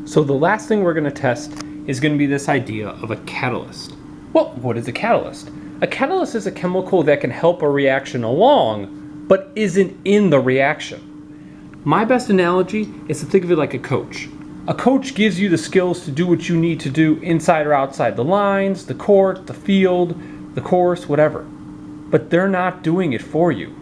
So the last thing we're going to test is going to be this idea of a catalyst. Well, what is a catalyst? A catalyst is a chemical that can help a reaction along, but isn't in the reaction. My best analogy is to think of it like a coach. A coach gives you the skills to do what you need to do inside or outside the lines, the court, the field, the course, whatever. But they're not doing it for you.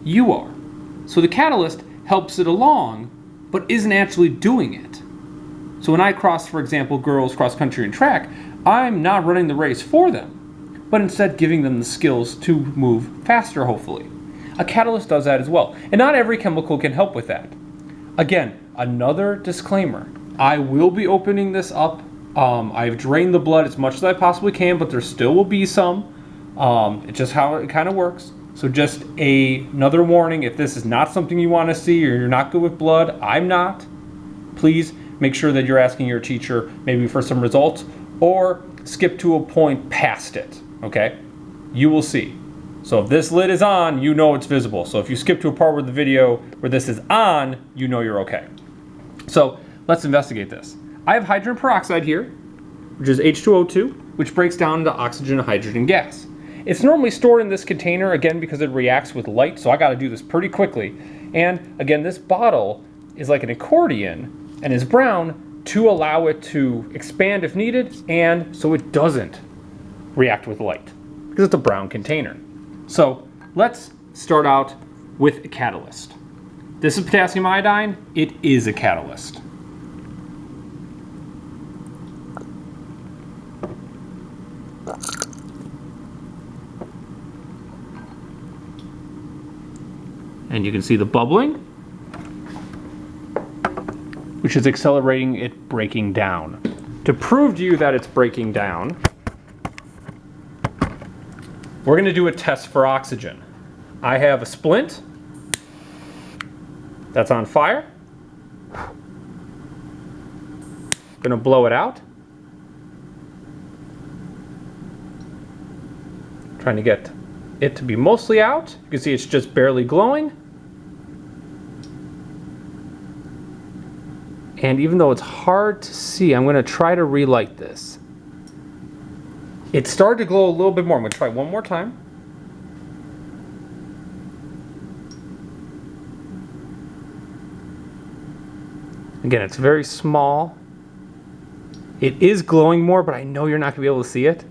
You are. So the catalyst helps it along, but isn't actually doing it. So when I cross, for example, girls cross country and track, I'm not running the race for them, but instead giving them the skills to move faster, hopefully. A catalyst does that as well. And not every chemical can help with that. Again, another disclaimer. I will be opening this up. I've drained the blood as much as I possibly can, but there still will be some. It's just how it kind of works. So just another warning, if this is not something you want to see or you're not good with blood, I'm not, please make sure that you're asking your teacher maybe for some results or skip to a point past it, okay? You will see. So if this lid is on, you know it's visible. So if you skip to a part where the video where this is on, you know you're okay. So let's investigate this. I have hydrogen peroxide here, which is H2O2, which breaks down into oxygen and hydrogen gas. It's normally stored in this container, again, because it reacts with light, so I gotta do this pretty quickly. And again, this bottle is like an accordion and is brown to allow it to expand if needed, and so it doesn't react with light, because it's a brown container. So let's start out with a catalyst. This is potassium iodine. It is a catalyst. And you can see the bubbling, which is accelerating it breaking down. To prove to you that it's breaking down, we're going to do a test for oxygen. I have a splint that's on fire. Going to blow it out. Trying to get it to be mostly out. You can see it's just barely glowing. And even though it's hard to see, I'm going to try to relight this. It started to glow a little bit more. I'm going to try one more time. Again, it's very small. It is glowing more, but I know you're not going to be able to see it.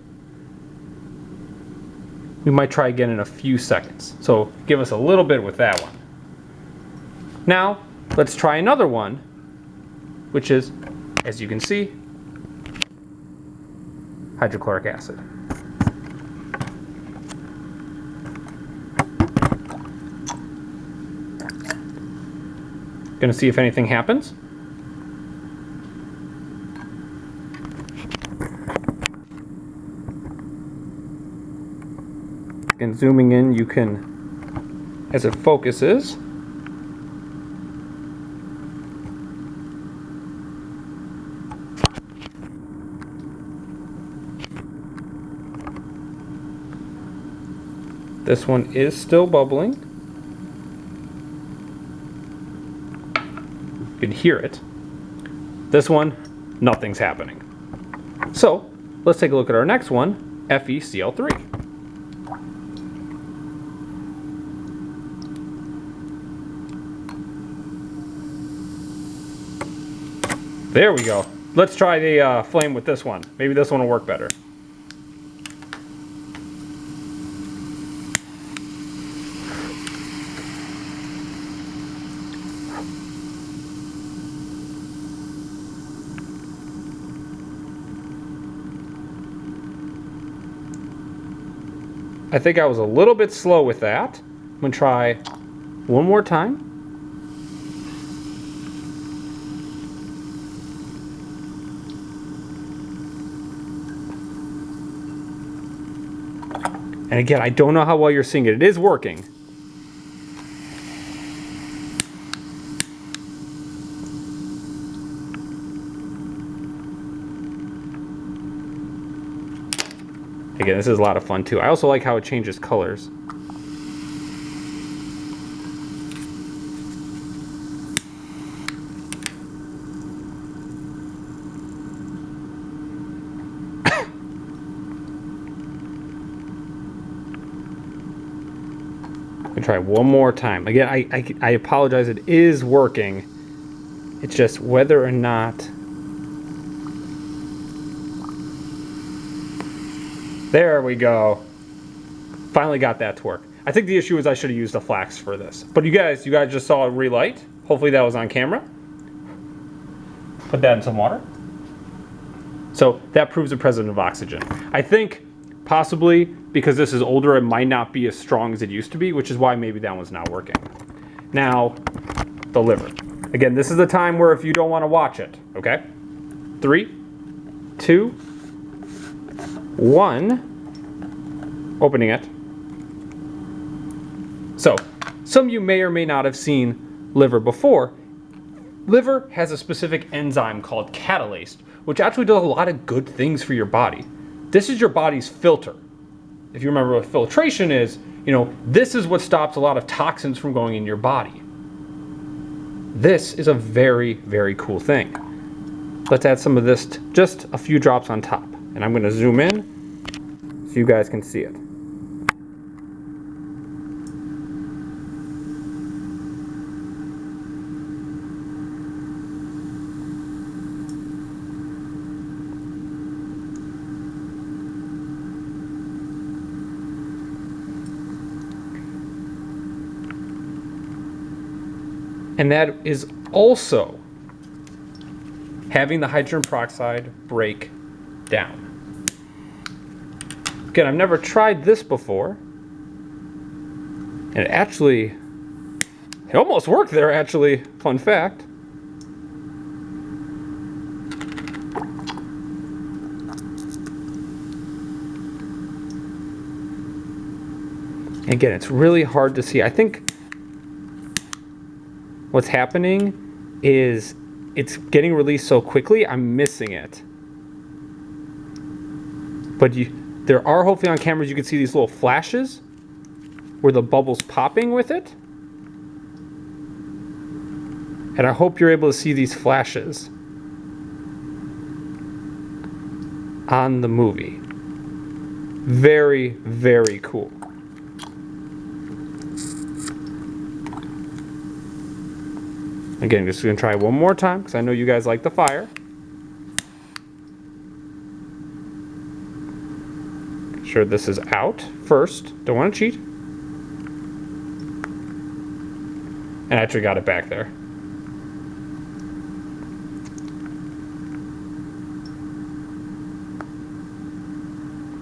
We might try again in a few seconds. So give us a little bit with that one. Now, let's try another one, which is, as you can see, hydrochloric acid. Gonna see if anything happens. And zooming in, you can, as it focuses, this one is still bubbling. You can hear it. This one, nothing's happening. So let's take a look at our next one, FeCl3. There we go. Let's try the flame with this one. Maybe this one will work better. I think I was a little bit slow with that. I'm going to try one more time. And again, I don't know how well you're seeing it. It is working. Again, this is a lot of fun too. I also like how it changes colors. me try one more time. Again, I apologize. It is working. It's just whether or not. There we go. Finally got that to work. I think the issue is I should have used a flax for this. But you guys just saw a relight. Hopefully that was on camera. Put that in some water. So that proves the presence of oxygen. I think possibly because this is older, it might not be as strong as it used to be, which is why maybe that one's not working. Now, the liver. Again, this is the time where if you don't want to watch it, okay? 3, 2, 1. Opening it. So, some of you may or may not have seen liver before. Liver has a specific enzyme called catalase, which actually does a lot of good things for your body. This is your body's filter. If you remember what filtration is, this is what stops a lot of toxins from going in your body. This is a very, very cool thing. Let's add some of this, just a few drops on top. And I'm going to zoom in so you guys can see it. And that is also having the hydrogen peroxide break down. Again, I've never tried this before. And it almost worked there actually, fun fact. Again, it's really hard to see. I think what's happening is it's getting released so quickly, I'm missing it. But there are, hopefully on cameras, you can see these little flashes where the bubble's popping with it. And I hope you're able to see these flashes on the movie. Very, very cool. Again, just going to try one more time because I know you guys like the fire. Sure, this is out first. Don't want to cheat. And I actually got it back there.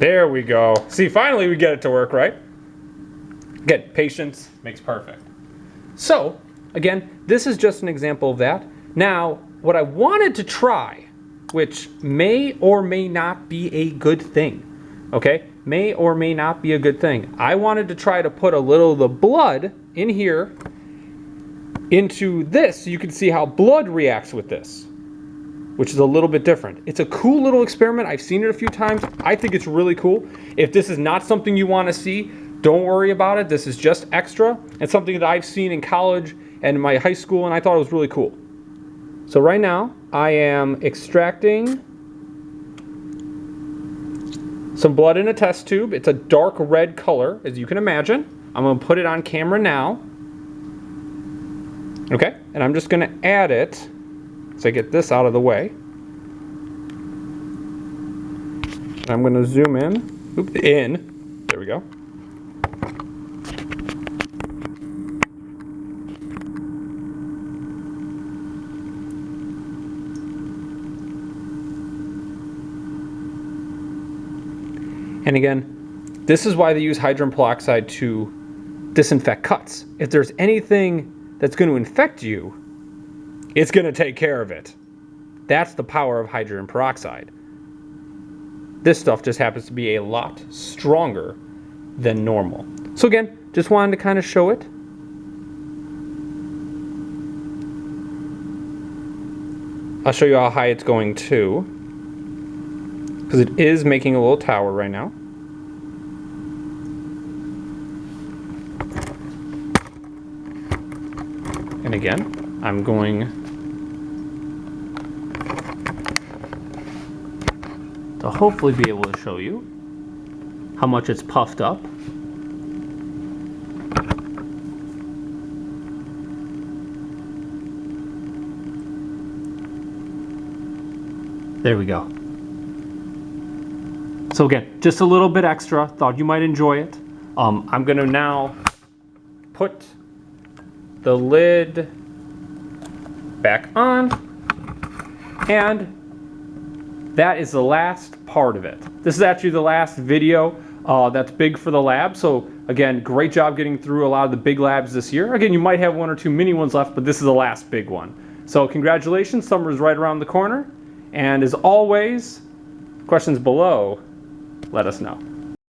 There we go. See, finally we get it to work, right? Again, patience makes perfect. So, again, this is just an example of that. Now, what I wanted to try, which may or may not be a good thing, okay? May or may not be a good thing. I wanted to try to put a little of the blood in here into this so you can see how blood reacts with this, which is a little bit different. It's a cool little experiment. I've seen it a few times. I think it's really cool. If this is not something you want to see, don't worry about it. This is just extra. It's something that I've seen in college and in my high school, and I thought it was really cool. So right now, I am extracting some blood in a test tube. It's a dark red color, as you can imagine. I'm going to put it on camera now. Okay, and I'm just going to add it so I get this out of the way. And I'm going to zoom in. There we go. And again, this is why they use hydrogen peroxide to disinfect cuts. If there's anything that's going to infect you, it's going to take care of it. That's the power of hydrogen peroxide. This stuff just happens to be a lot stronger than normal. So again, just wanted to kind of show it. I'll show you how high it's going too, because it is making a little tower right now. And again, I'm going to hopefully be able to show you how much it's puffed up. There we go. So again, just a little bit extra. Thought you might enjoy it. I'm going to now put the lid back on, and that is the last part of it. This is actually the last video that's big for the lab. So again, great job getting through a lot of the big labs this year. Again, you might have one or two mini ones left, but this is the last big one. So congratulations, summer is right around the corner. And as always, questions below, let us know.